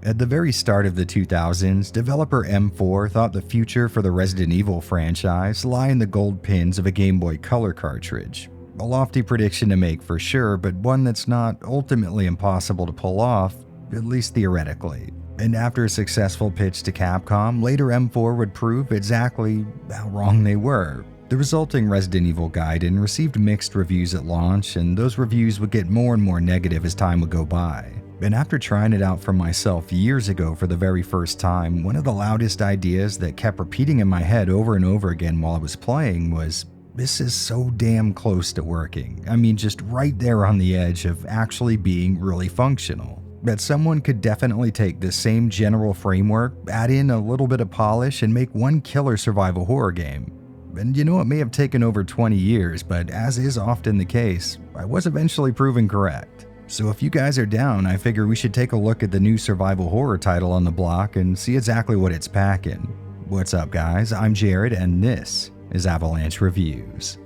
At the very start of the 2000s, developer M4 thought the future for the Resident Evil franchise lay in the gold pins of a Game Boy Color cartridge. A lofty prediction to make for sure, but one that's not ultimately impossible to pull off, at least theoretically. And after a successful pitch to Capcom, later M4 would prove exactly how wrong they were. The resulting Resident Evil Gaiden received mixed reviews at launch, and those reviews would get more and more negative as time would go by. And after trying it out for myself years ago for the very first time, one of the loudest ideas that kept repeating in my head over and over again while I was playing was, this is so damn close to working. I mean, just right there on the edge of actually being really functional. That someone could definitely take this same general framework, add in a little bit of polish, and make one killer survival horror game. And you know, it may have taken over 20 years, but as is often the case, I was eventually proven correct. So if you guys are down, I figure we should take a look at the new survival horror title on the block and see exactly what it's packing. What's up, guys? I'm Jared, and this is Avalanche Reviews.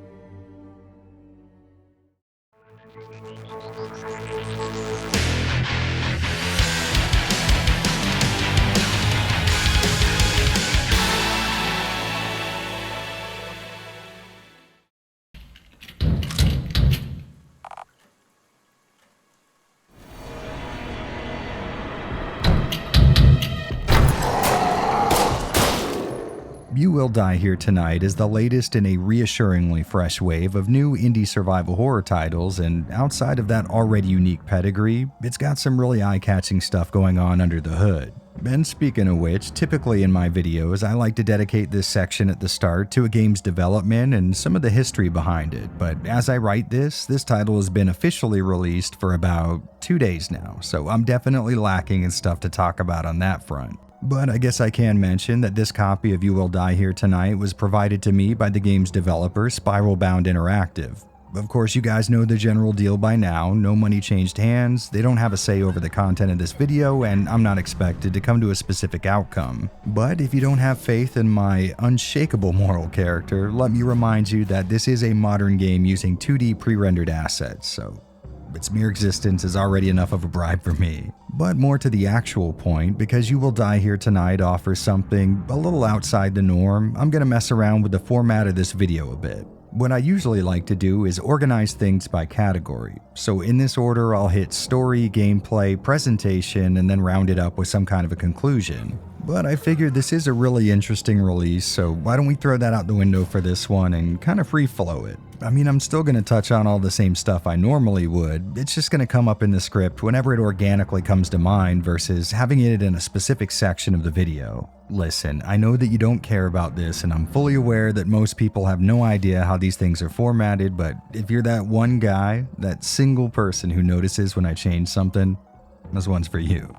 You Will Die Here Tonight is the latest in a reassuringly fresh wave of new indie survival horror titles, and outside of that already unique pedigree, it's got some really eye-catching stuff going on under the hood. And speaking of which, typically in my videos I like to dedicate this section at the start to a game's development and some of the history behind it, but as I write this title has been officially released for about 2 days now, so I'm definitely lacking in stuff to talk about on that front. But I guess I can mention that this copy of You Will Die Here Tonight was provided to me by the game's developer, Spiralbound Interactive. Of course, you guys know the general deal by now. No money changed hands, they don't have a say over the content of this video, and I'm not expected to come to a specific outcome. But if you don't have faith in my unshakable moral character, let me remind you that this is a modern game using 2D pre-rendered assets, so its mere existence is already enough of a bribe for me. But more to the actual point, because You Will Die Here Tonight offers something a little outside the norm, I'm gonna mess around with the format of this video a bit. What I usually like to do is organize things by category. So in this order, I'll hit story, gameplay, presentation, and then round it up with some kind of a conclusion. But I figured this is a really interesting release, so why don't we throw that out the window for this one and kind of free flow it. I mean, I'm still going to touch on all the same stuff I normally would, it's just going to come up in the script whenever it organically comes to mind versus having it in a specific section of the video. Listen, I know that you don't care about this, and I'm fully aware that most people have no idea how these things are formatted, but if you're that one guy, that single person who notices when I change something, this one's for you.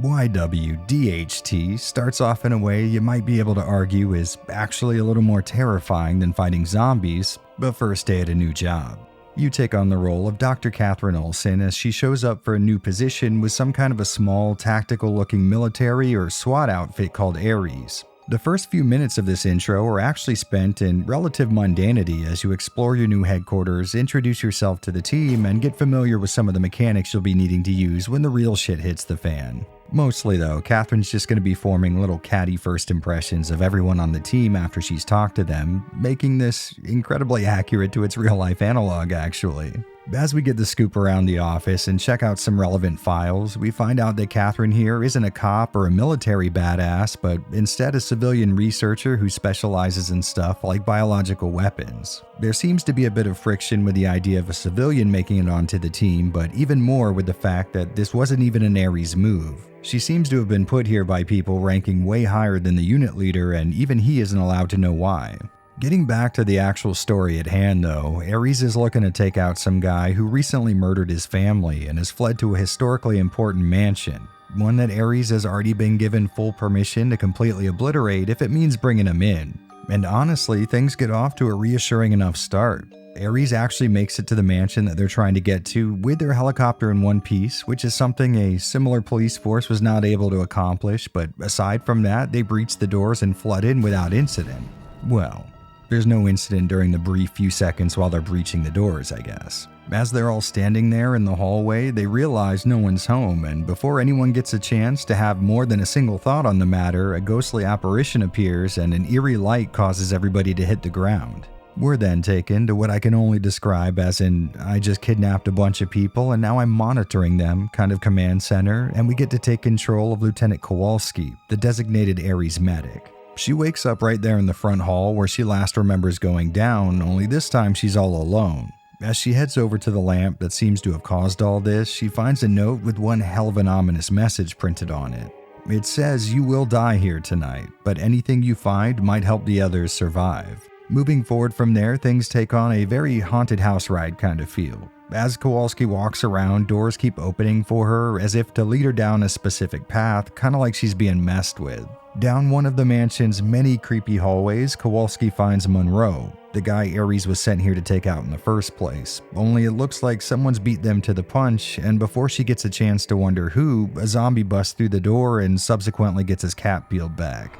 YWDHT starts off in a way you might be able to argue is actually a little more terrifying than fighting zombies, but first day at a new job. You take on the role of Dr. Catherine Olsen as she shows up for a new position with some kind of a small, tactical-looking military or SWAT outfit called Ares. The first few minutes of this intro are actually spent in relative mundanity as you explore your new headquarters, introduce yourself to the team, and get familiar with some of the mechanics you'll be needing to use when the real shit hits the fan. Mostly though, Catherine's just going to be forming little catty first impressions of everyone on the team after she's talked to them, making this incredibly accurate to its real-life analog actually. As we get the scoop around the office and check out some relevant files, we find out that Catherine here isn't a cop or a military badass, but instead a civilian researcher who specializes in stuff like biological weapons. There seems to be a bit of friction with the idea of a civilian making it onto the team, but even more with the fact that this wasn't even an Ares move. She seems to have been put here by people ranking way higher than the unit leader, and even he isn't allowed to know why. Getting back to the actual story at hand though, Ares is looking to take out some guy who recently murdered his family and has fled to a historically important mansion, one that Ares has already been given full permission to completely obliterate if it means bringing him in. And honestly, things get off to a reassuring enough start. Ares actually makes it to the mansion that they're trying to get to with their helicopter in one piece, which is something a similar police force was not able to accomplish, but aside from that, they breached the doors and flood in without incident. Well, There's no incident during the brief few seconds while they're breaching the doors, I guess. As they're all standing there in the hallway, they realize no one's home, and before anyone gets a chance to have more than a single thought on the matter, a ghostly apparition appears and an eerie light causes everybody to hit the ground. We're then taken to what I can only describe as I just kidnapped a bunch of people and now I'm monitoring them kind of command center, and we get to take control of Lieutenant Kowalski, the designated Ares medic. She wakes up right there in the front hall where she last remembers going down, only this time she's all alone. As she heads over to the lamp that seems to have caused all this, she finds a note with one hell of an ominous message printed on it. It says, "You will die here tonight, but anything you find might help the others survive." Moving forward from there, things take on a very haunted house ride kind of feel. As Kowalski walks around, doors keep opening for her as if to lead her down a specific path, kind of like she's being messed with. Down one of the mansion's many creepy hallways, Kowalski finds Monroe, the guy Ares was sent here to take out in the first place. Only it looks like someone's beat them to the punch, and before she gets a chance to wonder who, a zombie busts through the door and subsequently gets his cap peeled back.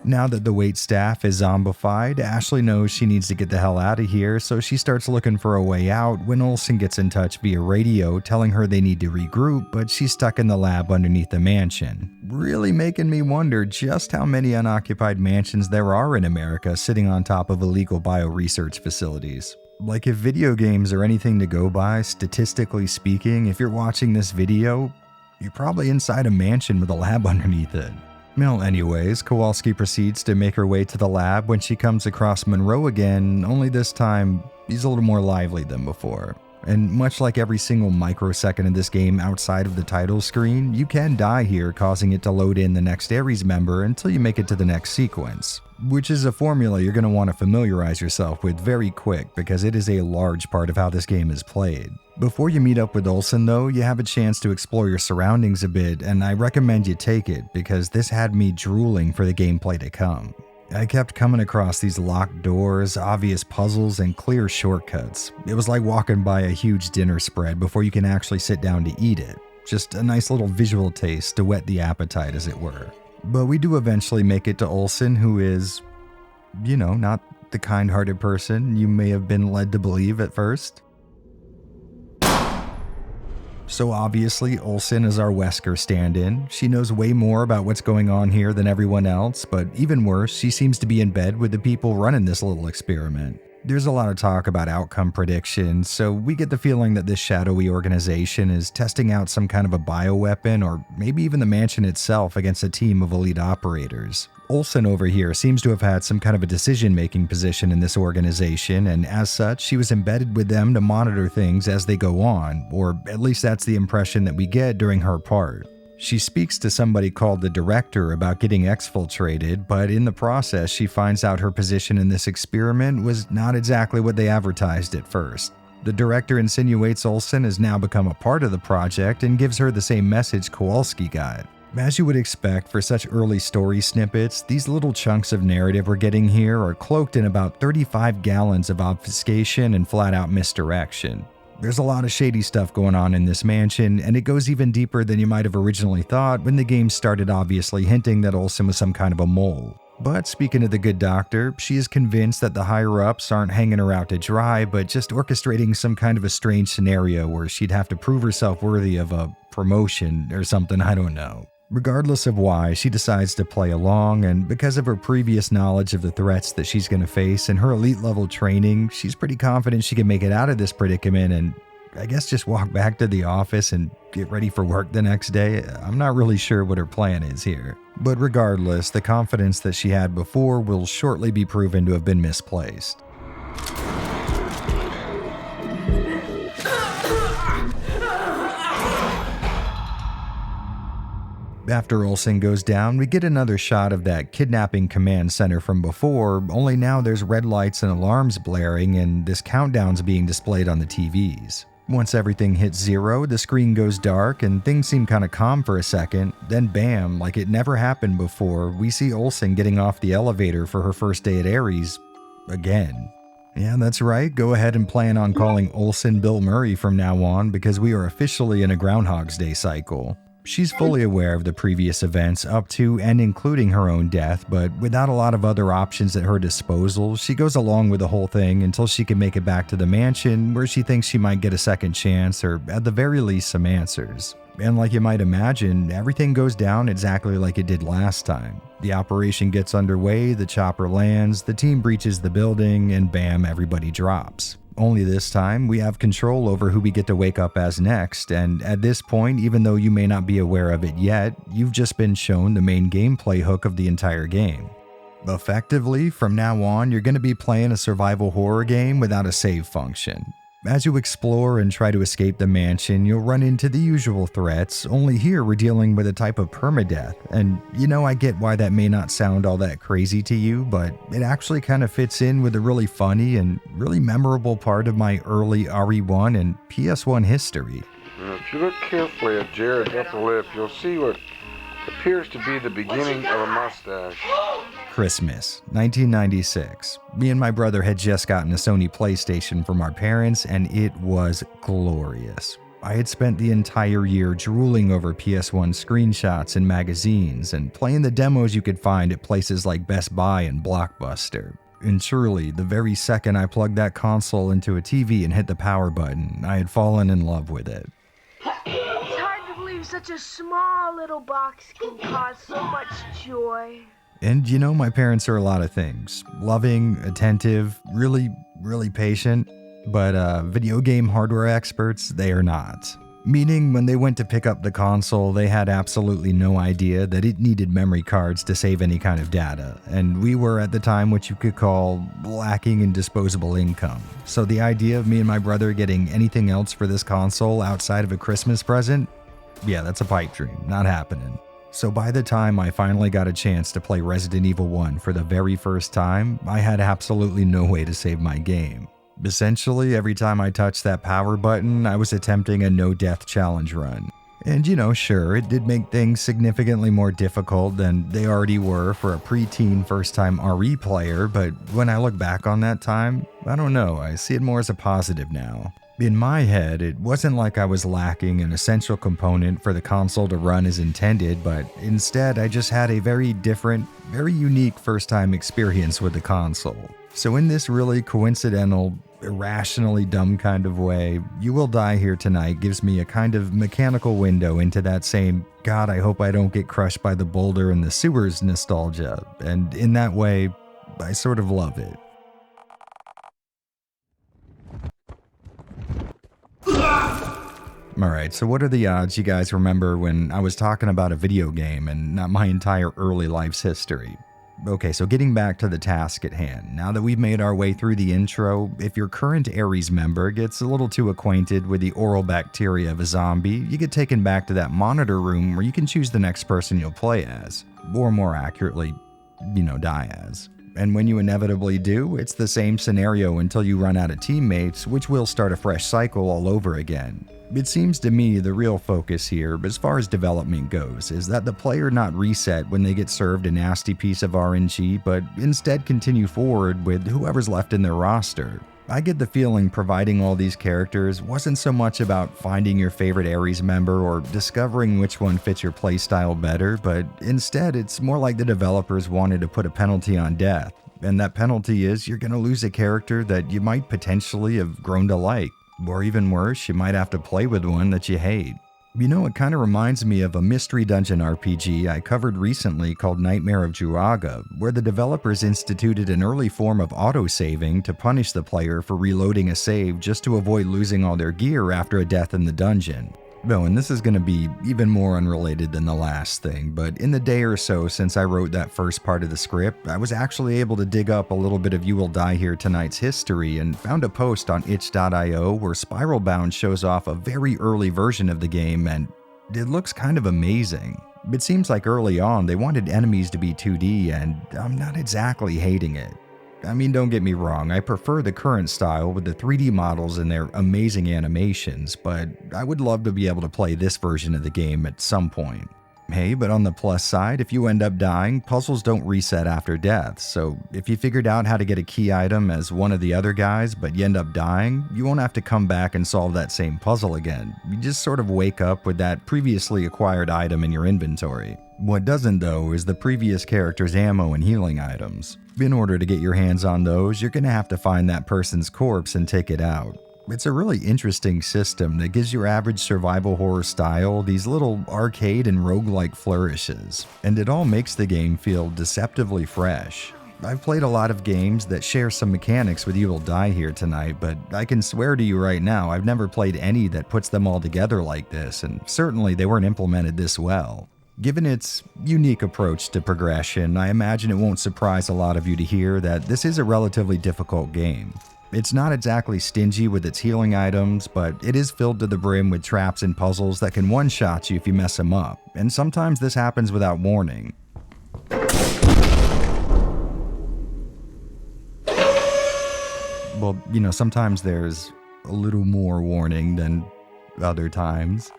Now that the waitstaff is zombified, Ashley knows she needs to get the hell out of here, so she starts looking for a way out when Olsen gets in touch via radio telling her they need to regroup, but she's stuck in the lab underneath the mansion. Really making me wonder just how many unoccupied mansions there are in America sitting on top of illegal bioresearch facilities. Like, if video games are anything to go by, statistically speaking, if you're watching this video, you're probably inside a mansion with a lab underneath it. Well, anyways, Kowalski proceeds to make her way to the lab when she comes across Monroe again, only this time, he's a little more lively than before. And much like every single microsecond of this game outside of the title screen, you can die here, causing it to load in the next Ares member until you make it to the next sequence. Which is a formula you're going to want to familiarize yourself with very quick, because it is a large part of how this game is played. Before you meet up with Olsen though, you have a chance to explore your surroundings a bit, and I recommend you take it, because this had me drooling for the gameplay to come. I kept coming across these locked doors, obvious puzzles, and clear shortcuts. It was like walking by a huge dinner spread before you can actually sit down to eat it. Just a nice little visual taste to whet the appetite, as it were. But we do eventually make it to Olsen, who is, not the kind-hearted person you may have been led to believe at first. So obviously, Olsen is our Wesker stand-in. She knows way more about what's going on here than everyone else, but even worse, she seems to be in bed with the people running this little experiment. There's a lot of talk about outcome predictions, so we get the feeling that this shadowy organization is testing out some kind of a bioweapon, or maybe even the mansion itself, against a team of elite operators. Olsen over here seems to have had some kind of a decision-making position in this organization, and as such, she was embedded with them to monitor things as they go on, or at least that's the impression that we get during her part. She speaks to somebody called the director about getting exfiltrated, but in the process, she finds out her position in this experiment was not exactly what they advertised at first. The director insinuates Olsen has now become a part of the project and gives her the same message Kowalski got. As you would expect for such early story snippets, these little chunks of narrative we're getting here are cloaked in about 35 gallons of obfuscation and flat-out misdirection. There's a lot of shady stuff going on in this mansion, and it goes even deeper than you might have originally thought when the game started obviously hinting that Olsen was some kind of a mole. But speaking of the good doctor, she is convinced that the higher-ups aren't hanging her out to dry, but just orchestrating some kind of a strange scenario where she'd have to prove herself worthy of a promotion or something, I don't know. Regardless of why, she decides to play along, and because of her previous knowledge of the threats that she's going to face and her elite level training, she's pretty confident she can make it out of this predicament and I guess just walk back to the office and get ready for work the next day. I'm not really sure what her plan is here. But regardless, the confidence that she had before will shortly be proven to have been misplaced. After Olsen goes down, we get another shot of that kidnapping command center from before, only now there's red lights and alarms blaring and this countdown's being displayed on the TVs. Once everything hits 0, the screen goes dark and things seem kinda calm for a second, then bam, like it never happened before, we see Olsen getting off the elevator for her first day at Ares. Again. Yeah, that's right, go ahead and plan on calling Olsen Bill Murray from now on because we are officially in a Groundhog's Day cycle. She's fully aware of the previous events up to and including her own death, but without a lot of other options at her disposal, she goes along with the whole thing until she can make it back to the mansion where she thinks she might get a second chance or at the very least some answers. And like you might imagine, everything goes down exactly like it did last time. The operation gets underway, the chopper lands, the team breaches the building, and bam, everybody drops. Only this time, we have control over who we get to wake up as next, and at this point, even though you may not be aware of it yet, you've just been shown the main gameplay hook of the entire game. Effectively, from now on, you're going to be playing a survival horror game without a save function. As you explore and try to escape the mansion, you'll run into the usual threats, only here we're dealing with a type of permadeath, and I get why that may not sound all that crazy to you, but it actually kind of fits in with a really funny and really memorable part of my early RE1 and PS1 history. If you look carefully at Jared's upper lip, you'll see what appears to be the beginning of a mustache. Christmas, 1996. Me and my brother had just gotten a Sony PlayStation from our parents, and it was glorious. I had spent the entire year drooling over PS1 screenshots and magazines and playing the demos you could find at places like Best Buy and Blockbuster. And truly, the very second I plugged that console into a TV and hit the power button, I had fallen in love with it. It's hard to believe such a small little box can cause so much joy. And my parents are a lot of things. Loving, attentive, really, really patient. But video game hardware experts, they are not. Meaning, when they went to pick up the console, they had absolutely no idea that it needed memory cards to save any kind of data. And we were at the time what you could call lacking in disposable income. So the idea of me and my brother getting anything else for this console outside of a Christmas present? Yeah, that's a pipe dream. Not happening. So by the time I finally got a chance to play Resident Evil 1 for the very first time, I had absolutely no way to save my game. Essentially, every time I touched that power button, I was attempting a no-death challenge run. And sure, it did make things significantly more difficult than they already were for a preteen first-time RE player, but when I look back on that time, I don't know, I see it more as a positive now. In my head, it wasn't like I was lacking an essential component for the console to run as intended, but instead I just had a very different, very unique first-time experience with the console. So in this really coincidental, irrationally dumb kind of way, You Will Die Here Tonight gives me a kind of mechanical window into that same, God, I hope I don't get crushed by the boulder in the sewers nostalgia, and in that way, I sort of love it. Alright, so what are the odds you guys remember when I was talking about a video game and not my entire early life's history? Okay, so getting back to the task at hand, now that we've made our way through the intro, if your current Ares member gets a little too acquainted with the oral bacteria of a zombie, you get taken back to that monitor room where you can choose the next person you'll play as, or more accurately, die as. And when you inevitably do, it's the same scenario until you run out of teammates, which will start a fresh cycle all over again. It seems to me the real focus here, as far as development goes, is that the player not reset when they get served a nasty piece of RNG, but instead continue forward with whoever's left in their roster. I get the feeling providing all these characters wasn't so much about finding your favorite Ares member or discovering which one fits your playstyle better, but instead it's more like the developers wanted to put a penalty on death, and that penalty is you're going to lose a character that you might potentially have grown to like. Or even worse, you might have to play with one that you hate. It kind of reminds me of a mystery dungeon RPG I covered recently called Nightmare of Juraga, where the developers instituted an early form of autosaving to punish the player for reloading a save just to avoid losing all their gear after a death in the dungeon. Oh, and this is going to be even more unrelated than the last thing, but in the day or so since I wrote that first part of the script, I was actually able to dig up a little bit of You Will Die Here Tonight's history and found a post on itch.io where Spiralbound shows off a very early version of the game, and it looks kind of amazing. It seems like early on they wanted enemies to be 2D, and I'm not exactly hating it. I mean, don't get me wrong, I prefer the current style with the 3D models and their amazing animations, but I would love to be able to play this version of the game at some point. Hey, but on the plus side, if you end up dying, puzzles don't reset after death, so if you figured out how to get a key item as one of the other guys but you end up dying, you won't have to come back and solve that same puzzle again. You just sort of wake up with that previously acquired item in your inventory. What doesn't though is the previous character's ammo and healing items. In order to get your hands on those, you're gonna have to find that person's corpse and take it out. It's a really interesting system that gives your average survival horror style these little arcade and roguelike flourishes, and it all makes the game feel deceptively fresh. I've played a lot of games that share some mechanics with You Will Die Here tonight, but I can swear to you right now I've never played any that puts them all together like this, and certainly they weren't implemented this well. Given its unique approach to progression, I imagine it won't surprise a lot of you to hear that this is a relatively difficult game. It's not exactly stingy with its healing items, but it is filled to the brim with traps and puzzles that can one-shot you if you mess them up, and sometimes this happens without warning. Well, sometimes there's a little more warning than other times.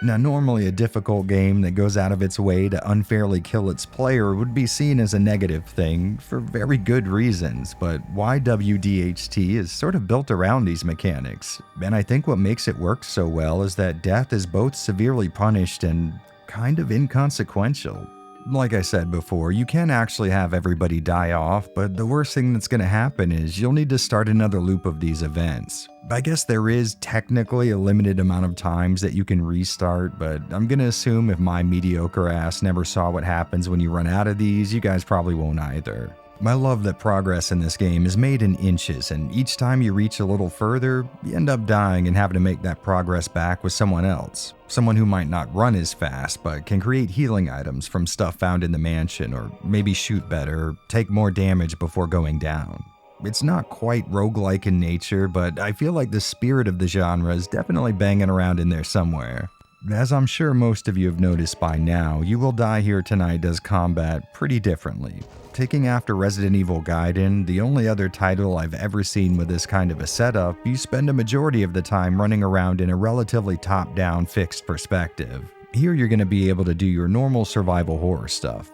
Now, normally a difficult game that goes out of its way to unfairly kill its player would be seen as a negative thing for very good reasons, but YWDHT is sort of built around these mechanics, and I think what makes it work so well is that death is both severely punished and kind of inconsequential. Like I said before, you can actually have everybody die off, but the worst thing that's going to happen is you'll need to start another loop of these events. I guess there is technically a limited amount of times that you can restart, but I'm going to assume if my mediocre ass never saw what happens when you run out of these, you guys probably won't either. I love that progress in this game is made in inches, and each time you reach a little further, you end up dying and having to make that progress back with someone else. Someone who might not run as fast, but can create healing items from stuff found in the mansion, or maybe shoot better, or take more damage before going down. It's not quite roguelike in nature, but I feel like the spirit of the genre is definitely banging around in there somewhere. As I'm sure most of you have noticed by now, You Will Die Here Tonight does combat pretty differently. Taking after Resident Evil Gaiden, the only other title I've ever seen with this kind of a setup, you spend a majority of the time running around in a relatively top-down fixed perspective. Here you're going to be able to do your normal survival horror stuff.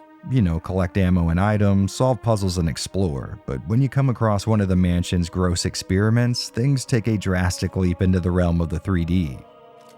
Collect ammo and items, solve puzzles and explore, but when you come across one of the mansion's gross experiments, things take a drastic leap into the realm of the 3D.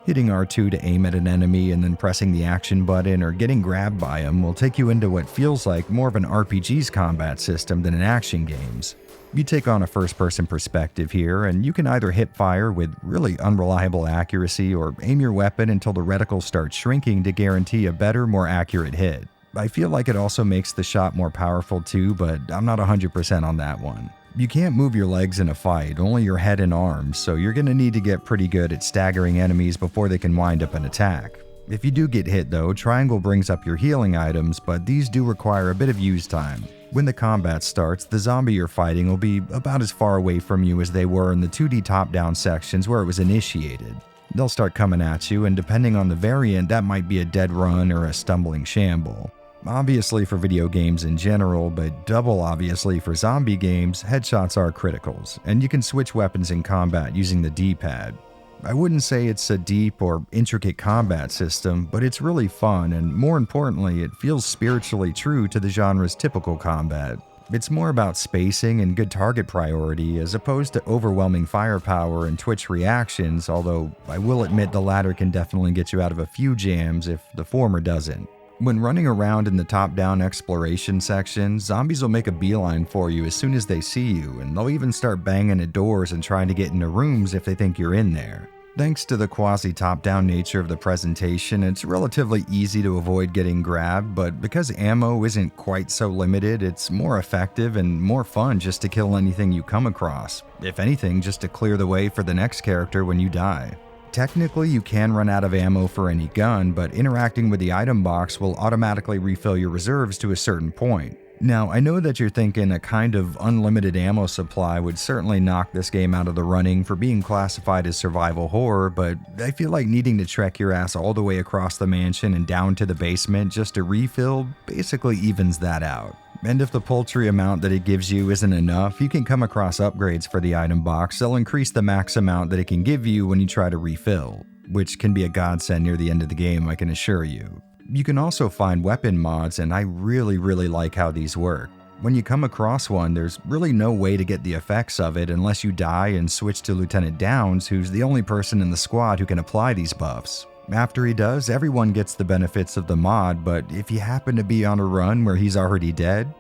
Hitting R2 to aim at an enemy and then pressing the action button or getting grabbed by him will take you into what feels like more of an RPG's combat system than an action game's. You take on a first-person perspective here, and you can either hip fire with really unreliable accuracy or aim your weapon until the reticle starts shrinking to guarantee a better, more accurate hit. I feel like it also makes the shot more powerful too, but I'm not 100% on that one. You can't move your legs in a fight, only your head and arms, so you're going to need to get pretty good at staggering enemies before they can wind up an attack. If you do get hit though, triangle brings up your healing items, but these do require a bit of use time. When the combat starts, the zombie you're fighting will be about as far away from you as they were in the 2D top-down sections where it was initiated. They'll start coming at you, and depending on the variant, that might be a dead run or a stumbling shamble. Obviously for video games in general, but double obviously for zombie games, headshots are criticals, and you can switch weapons in combat using the D-pad. I wouldn't say it's a deep or intricate combat system, but it's really fun, and more importantly, it feels spiritually true to the genre's typical combat. It's more about spacing and good target priority as opposed to overwhelming firepower and twitch reactions, although I will admit the latter can definitely get you out of a few jams if the former doesn't. When running around in the top-down exploration section, zombies will make a beeline for you as soon as they see you, and they'll even start banging at doors and trying to get into rooms if they think you're in there. Thanks to the quasi-top-down nature of the presentation, it's relatively easy to avoid getting grabbed, but because ammo isn't quite so limited, it's more effective and more fun just to kill anything you come across. If anything, just to clear the way for the next character when you die. Technically, you can run out of ammo for any gun, but interacting with the item box will automatically refill your reserves to a certain point. Now, I know that you're thinking a kind of unlimited ammo supply would certainly knock this game out of the running for being classified as survival horror, but I feel like needing to trek your ass all the way across the mansion and down to the basement just to refill basically evens that out. And if the paltry amount that it gives you isn't enough, you can come across upgrades for the item box that'll increase the max amount that it can give you when you try to refill, which can be a godsend near the end of the game, I can assure you. You can also find weapon mods, and I really like how these work. When you come across one, there's really no way to get the effects of it unless you die and switch to Lieutenant Downs, who's the only person in the squad who can apply these buffs. After he does, everyone gets the benefits of the mod, but if you happen to be on a run where he's already dead,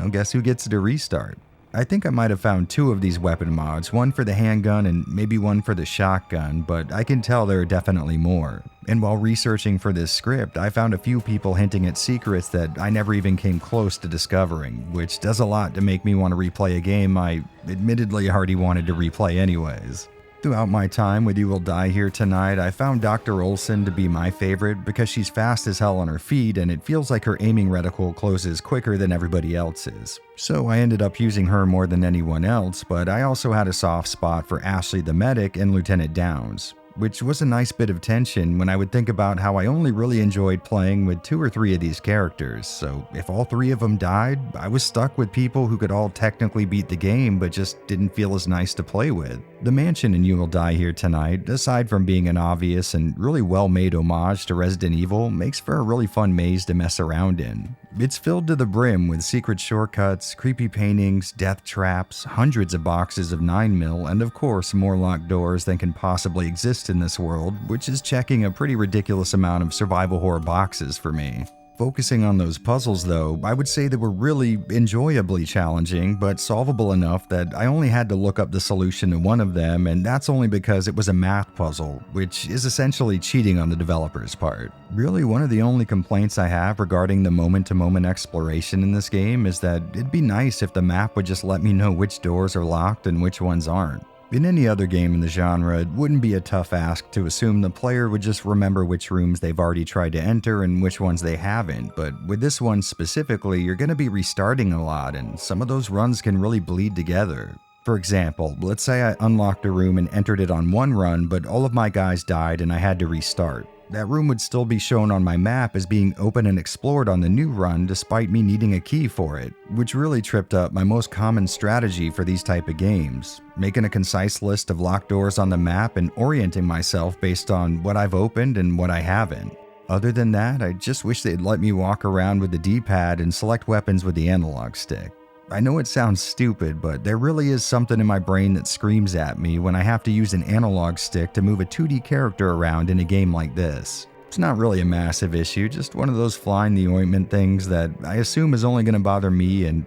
guess who gets to restart? I think I might have found 2 of these weapon mods, one for the handgun and maybe one for the shotgun, but I can tell there are definitely more. And while researching for this script, I found a few people hinting at secrets that I never even came close to discovering, which does a lot to make me want to replay a game I admittedly already wanted to replay anyways. Throughout my time with You Will Die Here Tonight, I found Dr. Olson to be my favorite because she's fast as hell on her feet and it feels like her aiming reticle closes quicker than everybody else's. So I ended up using her more than anyone else, but I also had a soft spot for Ashley the medic and Lieutenant Downs, which was a nice bit of tension when I would think about how I only really enjoyed playing with 2 or 3 of these characters, so if all 3 of them died, I was stuck with people who could all technically beat the game but just didn't feel as nice to play with. The mansion in You Will Die Here Tonight, aside from being an obvious and really well-made homage to Resident Evil, makes for a really fun maze to mess around in. It's filled to the brim with secret shortcuts, creepy paintings, death traps, hundreds of boxes of 9mm, and of course more locked doors than can possibly exist in this world, which is checking a pretty ridiculous amount of survival horror boxes for me. Focusing on those puzzles though, I would say they were really enjoyably challenging, but solvable enough that I only had to look up the solution to one of them, and that's only because it was a math puzzle, which is essentially cheating on the developer's part. Really, one of the only complaints I have regarding the moment-to-moment exploration in this game is that it'd be nice if the map would just let me know which doors are locked and which ones aren't. In any other game in the genre, it wouldn't be a tough ask to assume the player would just remember which rooms they've already tried to enter and which ones they haven't, but with this one specifically, you're going to be restarting a lot, and some of those runs can really bleed together. For example, let's say I unlocked a room and entered it on one run, but all of my guys died and I had to restart. That room would still be shown on my map as being open and explored on the new run despite me needing a key for it, which really tripped up my most common strategy for these type of games, making a concise list of locked doors on the map and orienting myself based on what I've opened and what I haven't. Other than that, I just wish they'd let me walk around with the D-pad and select weapons with the analog stick. I know it sounds stupid, but there really is something in my brain that screams at me when I have to use an analog stick to move a 2D character around in a game like this. It's not really a massive issue, just one of those fly in the ointment things that I assume is only going to bother me and,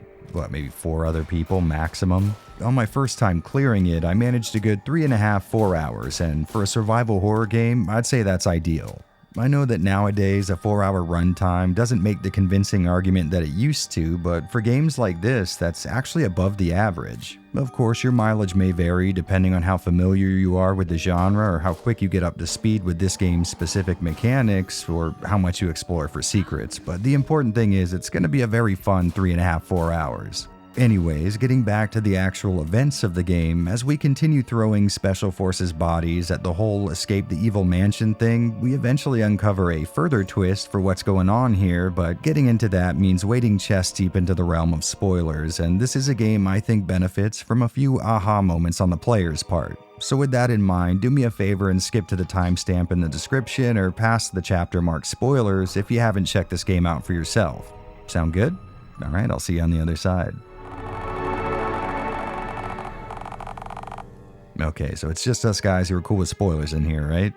maybe 4 other people maximum. On my first time clearing it, I managed a good 3.5–4 hours, and for a survival horror game, I'd say that's ideal. I know that nowadays a 4-hour runtime doesn't make the convincing argument that it used to, but for games like this, that's actually above the average. Of course, your mileage may vary depending on how familiar you are with the genre or how quick you get up to speed with this game's specific mechanics or how much you explore for secrets, but the important thing is it's going to be a very fun 3.5–4 hours. Anyways, getting back to the actual events of the game, as we continue throwing Special Forces bodies at the whole escape the evil mansion thing, we eventually uncover a further twist for what's going on here, but getting into that means wading chest deep into the realm of spoilers, and this is a game I think benefits from a few aha moments on the player's part. So with that in mind, do me a favor and skip to the timestamp in the description or past the chapter marked spoilers if you haven't checked this game out for yourself. Sound good? Alright, I'll see you on the other side. Okay, so it's just us guys who are cool with spoilers in here, right?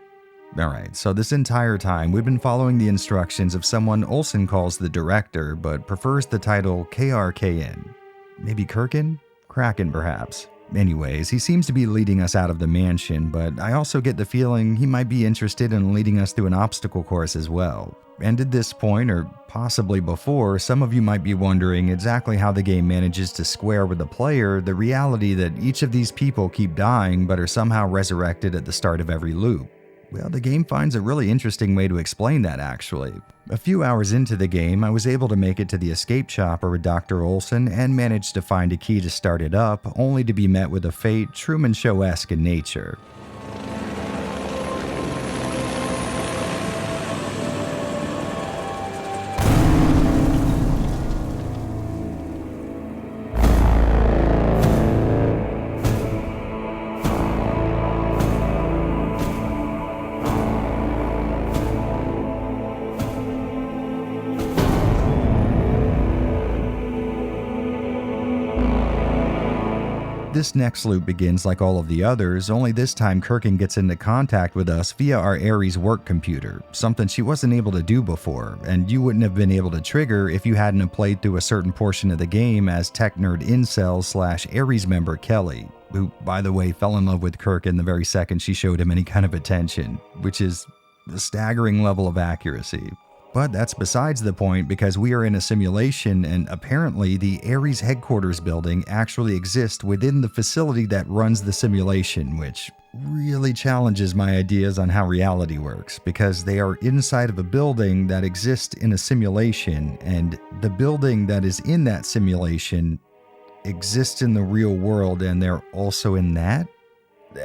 Alright, so this entire time we've been following the instructions of someone Olson calls the director, but prefers the title KRKN. Maybe Kirkin? Kraken, perhaps. Anyways, he seems to be leading us out of the mansion, but I also get the feeling he might be interested in leading us through an obstacle course as well. And at this point, or possibly before, some of you might be wondering exactly how the game manages to square with the player the reality that each of these people keep dying but are somehow resurrected at the start of every loop. Well, the game finds a really interesting way to explain that, actually. A few hours into the game, I was able to make it to the escape chopper with Dr. Olson and managed to find a key to start it up, only to be met with a fate Truman Show-esque in nature. This next loop begins like all of the others, only this time Kirkin gets into contact with us via our Ares work computer, something she wasn't able to do before, and you wouldn't have been able to trigger if you hadn't have played through a certain portion of the game as tech nerd incel / Ares member Kelly, who, by the way, fell in love with Kirkin the very second she showed him any kind of attention, which is a staggering level of accuracy. But that's besides the point because we are in a simulation and apparently the Ares headquarters building actually exists within the facility that runs the simulation, which really challenges my ideas on how reality works because they are inside of a building that exists in a simulation and the building that is in that simulation exists in the real world and they're also in that?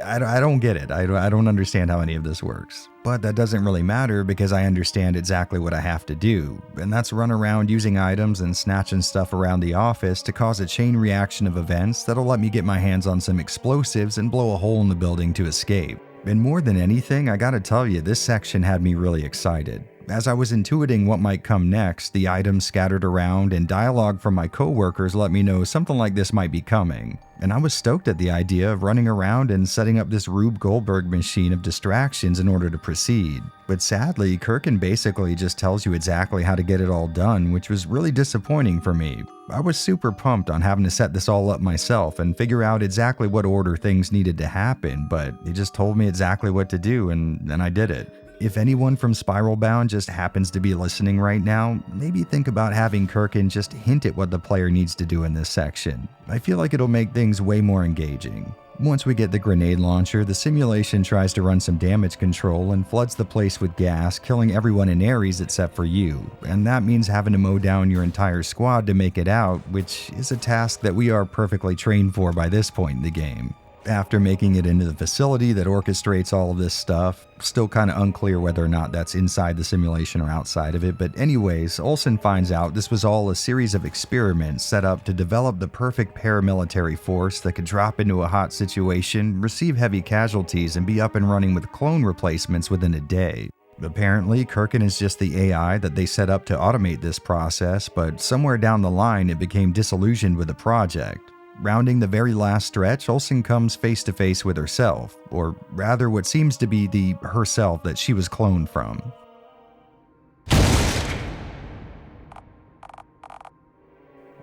I don't get it. I don't understand how any of this works. But that doesn't really matter because I understand exactly what I have to do, and that's run around using items and snatching stuff around the office to cause a chain reaction of events that'll let me get my hands on some explosives and blow a hole in the building to escape. And more than anything, I gotta tell you, this section had me really excited. As I was intuiting what might come next, the items scattered around and dialogue from my coworkers let me know something like this might be coming. And I was stoked at the idea of running around and setting up this Rube Goldberg machine of distractions in order to proceed. But sadly, Kirkin basically just tells you exactly how to get it all done, which was really disappointing for me. I was super pumped on having to set this all up myself and figure out exactly what order things needed to happen, but he just told me exactly what to do and I did it. If anyone from Spiral Bound just happens to be listening right now, maybe think about having Kirkin just hint at what the player needs to do in this section. I feel like it'll make things way more engaging. Once we get the grenade launcher, the simulation tries to run some damage control and floods the place with gas, killing everyone in Ares except for you. And that means having to mow down your entire squad to make it out, which is a task that we are perfectly trained for by this point in the game. After making it into the facility that orchestrates all of this stuff, still kind of unclear whether or not that's inside the simulation or outside of it, but anyways, Olson finds out this was all a series of experiments set up to develop the perfect paramilitary force that could drop into a hot situation, receive heavy casualties, and be up and running with clone replacements within a day. Apparently, Kirkin is just the AI that they set up to automate this process, but somewhere down the line it became disillusioned with the project. Rounding the very last stretch, Olson comes face to face with herself, or rather what seems to be the herself that she was cloned from.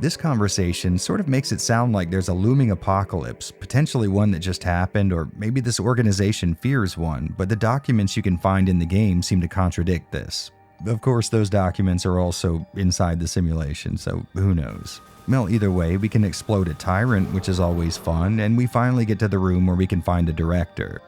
This conversation sort of makes it sound like there's a looming apocalypse, potentially one that just happened, or maybe this organization fears one, but the documents you can find in the game seem to contradict this. Of course, those documents are also inside the simulation, so who knows. Well, either way, we can explode a tyrant, which is always fun, and we finally get to the room where we can find the director.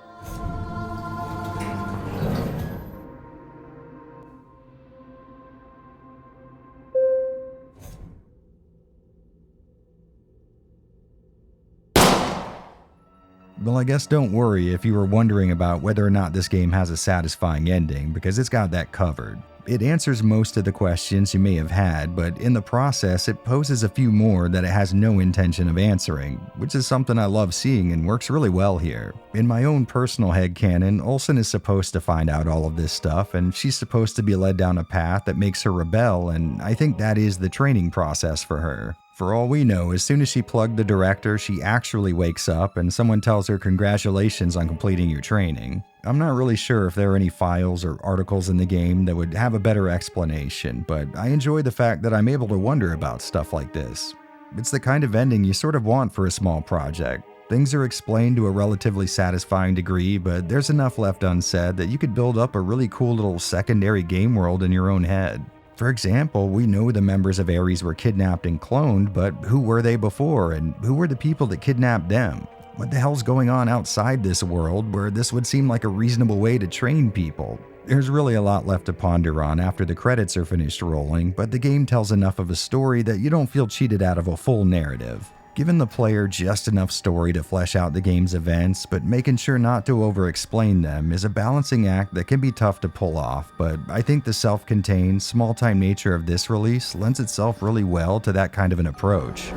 Well, I guess don't worry if you were wondering about whether or not this game has a satisfying ending, because it's got that covered. It answers most of the questions you may have had, but in the process, it poses a few more that it has no intention of answering, which is something I love seeing and works really well here. In my own personal headcanon, Olson is supposed to find out all of this stuff, and she's supposed to be led down a path that makes her rebel, and I think that is the training process for her. For all we know, as soon as she plugged the director, she actually wakes up and someone tells her congratulations on completing your training. I'm not really sure if there are any files or articles in the game that would have a better explanation, but I enjoy the fact that I'm able to wonder about stuff like this. It's the kind of ending you sort of want for a small project. Things are explained to a relatively satisfying degree, but there's enough left unsaid that you could build up a really cool little secondary game world in your own head. For example, we know the members of Ares were kidnapped and cloned, but who were they before, and who were the people that kidnapped them? What the hell's going on outside this world where this would seem like a reasonable way to train people? There's really a lot left to ponder on after the credits are finished rolling, but the game tells enough of a story that you don't feel cheated out of a full narrative. Giving the player just enough story to flesh out the game's events, but making sure not to over-explain them is a balancing act that can be tough to pull off, but I think the self-contained, small-time nature of this release lends itself really well to that kind of an approach.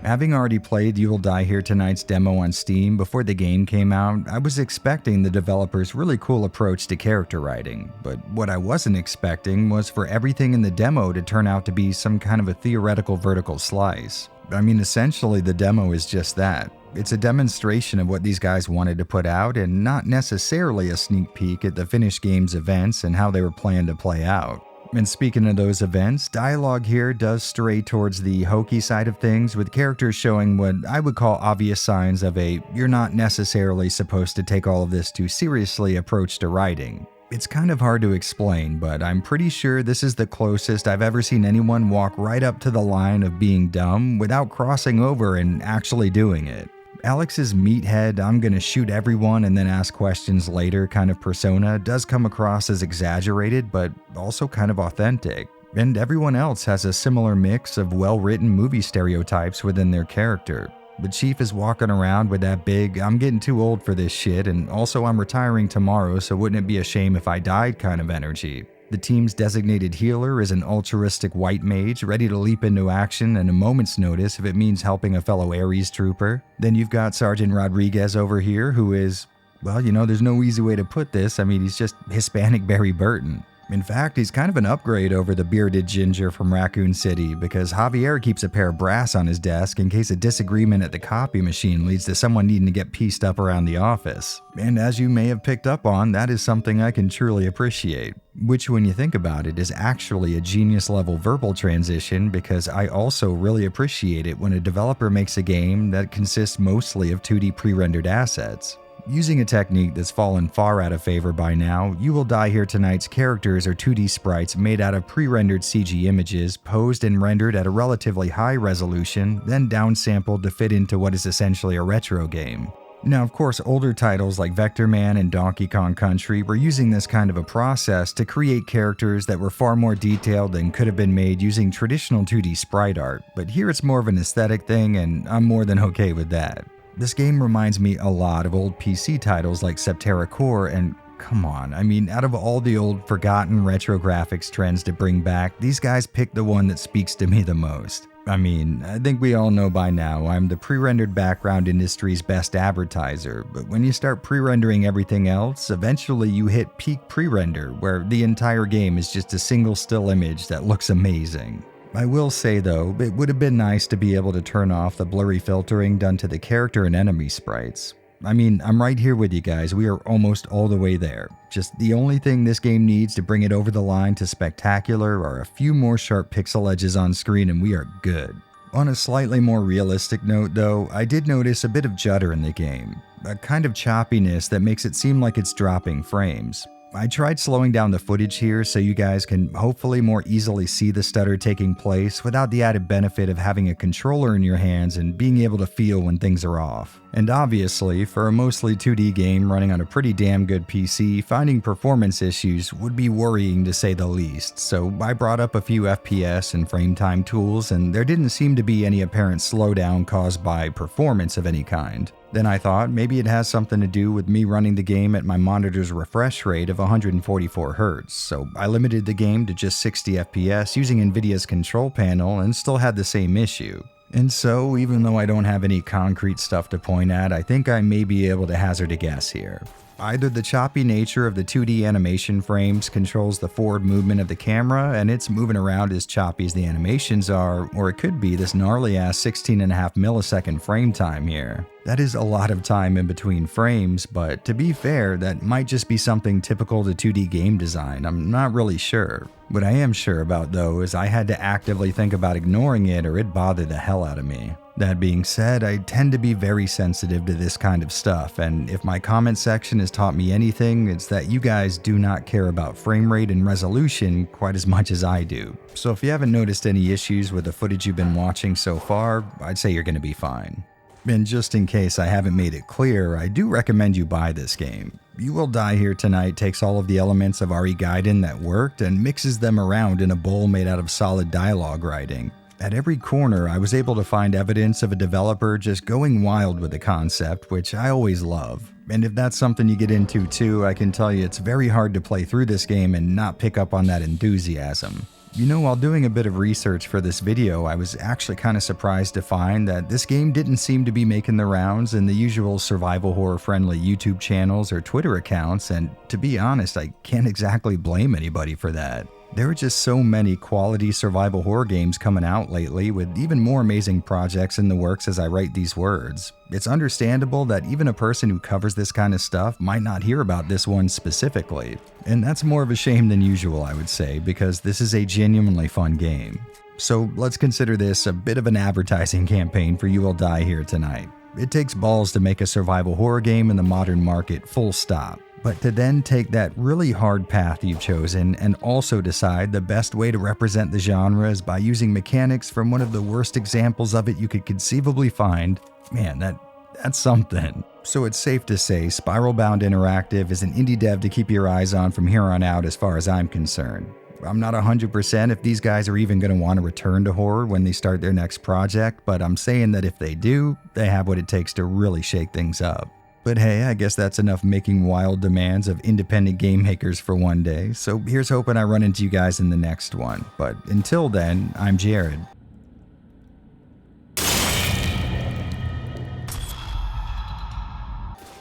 Having already played You Will Die Here Tonight's demo on Steam before the game came out, I was expecting the developer's really cool approach to character writing, but what I wasn't expecting was for everything in the demo to turn out to be some kind of a theoretical vertical slice. I mean, essentially the demo is just that. It's a demonstration of what these guys wanted to put out and not necessarily a sneak peek at the finished game's events and how they were planned to play out. And speaking of those events, dialogue here does stray towards the hokey side of things, with characters showing what I would call obvious signs of a "you're not necessarily supposed to take all of this too seriously" approach to writing. It's kind of hard to explain, but I'm pretty sure this is the closest I've ever seen anyone walk right up to the line of being dumb without crossing over and actually doing it. Alex's meathead, "I'm gonna shoot everyone and then ask questions later" kind of persona does come across as exaggerated, but also kind of authentic. And everyone else has a similar mix of well-written movie stereotypes within their character. The chief is walking around with that big "I'm getting too old for this shit" and also "I'm retiring tomorrow, so wouldn't it be a shame if I died" kind of energy. The team's designated healer is an altruistic white mage ready to leap into action at a moment's notice if it means helping a fellow Ares trooper. Then you've got Sergeant Rodriguez over here, who is, well, there's no easy way to put this. I mean, he's just Hispanic Barry Burton. In fact, he's kind of an upgrade over the bearded ginger from Raccoon City, because Javier keeps a pair of brass on his desk in case a disagreement at the copy machine leads to someone needing to get pieced up around the office. And as you may have picked up on, that is something I can truly appreciate. Which, when you think about it, is actually a genius-level verbal transition, because I also really appreciate it when a developer makes a game that consists mostly of 2D pre-rendered assets. Using a technique that's fallen far out of favor by now, You Will Die Here Tonight's characters are 2D sprites made out of pre-rendered CG images, posed and rendered at a relatively high resolution, then downsampled to fit into what is essentially a retro game. Now, of course, older titles like Vector Man and Donkey Kong Country were using this kind of a process to create characters that were far more detailed than could have been made using traditional 2D sprite art, but here it's more of an aesthetic thing, and I'm more than okay with that. This game reminds me a lot of old PC titles like Septerra Core, and come on, I mean, out of all the old forgotten retro graphics trends to bring back, these guys picked the one that speaks to me the most. I mean, I think we all know by now I'm the pre-rendered background industry's best advertiser, but when you start pre-rendering everything else, eventually you hit peak pre-render, where the entire game is just a single still image that looks amazing. I will say though, it would have been nice to be able to turn off the blurry filtering done to the character and enemy sprites. I mean, I'm right here with you guys, we are almost all the way there. Just the only thing this game needs to bring it over the line to spectacular are a few more sharp pixel edges on screen and we are good. On a slightly more realistic note though, I did notice a bit of judder in the game. A kind of choppiness that makes it seem like it's dropping frames. I tried slowing down the footage here so you guys can hopefully more easily see the stutter taking place without the added benefit of having a controller in your hands and being able to feel when things are off. And obviously, for a mostly 2D game running on a pretty damn good PC, finding performance issues would be worrying to say the least, so I brought up a few FPS and frame time tools, and there didn't seem to be any apparent slowdown caused by performance of any kind. Then I thought maybe it has something to do with me running the game at my monitor's refresh rate of 144 Hz, so I limited the game to just 60 FPS using Nvidia's control panel and still had the same issue. And so, even though I don't have any concrete stuff to point at, I think I may be able to hazard a guess here. Either the choppy nature of the 2D animation frames controls the forward movement of the camera and it's moving around as choppy as the animations are, or it could be this gnarly ass 16.5 millisecond frame time here. That is a lot of time in between frames, but to be fair, that might just be something typical to 2D game design. I'm not really sure. What I am sure about though is I had to actively think about ignoring it or it'd bother the hell out of me. That being said, I tend to be very sensitive to this kind of stuff, and if my comment section has taught me anything, it's that you guys do not care about frame rate and resolution quite as much as I do. So if you haven't noticed any issues with the footage you've been watching so far, I'd say you're going to be fine. And just in case I haven't made it clear, I do recommend you buy this game. You Will Die Here Tonight takes all of the elements of RE Gaiden that worked and mixes them around in a bowl made out of solid dialogue writing. At every corner, I was able to find evidence of a developer just going wild with the concept, which I always love. And if that's something you get into too, I can tell you it's very hard to play through this game and not pick up on that enthusiasm. You know, while doing a bit of research for this video, I was actually kind of surprised to find that this game didn't seem to be making the rounds in the usual survival horror friendly YouTube channels or Twitter accounts, and to be honest, I can't exactly blame anybody for that. There are just so many quality survival horror games coming out lately, with even more amazing projects in the works as I write these words. It's understandable that even a person who covers this kind of stuff might not hear about this one specifically. And that's more of a shame than usual, I would say, because this is a genuinely fun game. So let's consider this a bit of an advertising campaign for You Will Die Here Tonight. It takes balls to make a survival horror game in the modern market, full stop. But to then take that really hard path you've chosen and also decide the best way to represent the genre is by using mechanics from one of the worst examples of it you could conceivably find, man, that's something. So it's safe to say Spiralbound Interactive is an indie dev to keep your eyes on from here on out as far as I'm concerned. I'm not 100% if these guys are even going to want to return to horror when they start their next project, but I'm saying that if they do, they have what it takes to really shake things up. But hey, I guess that's enough making wild demands of independent game makers for one day, so here's hoping I run into you guys in the next one. But until then, I'm Jared.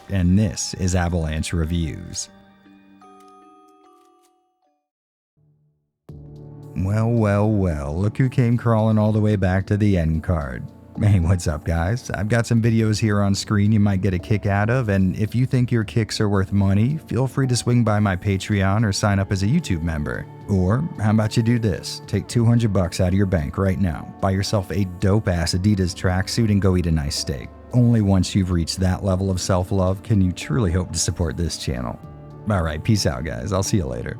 And this is Avalanche Reviews. Well, look who came crawling all the way back to the end card. Hey, what's up guys? I've got some videos here on screen you might get a kick out of, and if you think your kicks are worth money, feel free to swing by my Patreon or sign up as a YouTube member. Or how about you do this? Take $200 out of your bank right now, buy yourself a dope-ass Adidas tracksuit and go eat a nice steak. Only once you've reached that level of self-love can you truly hope to support this channel. Alright, peace out guys, I'll see you later.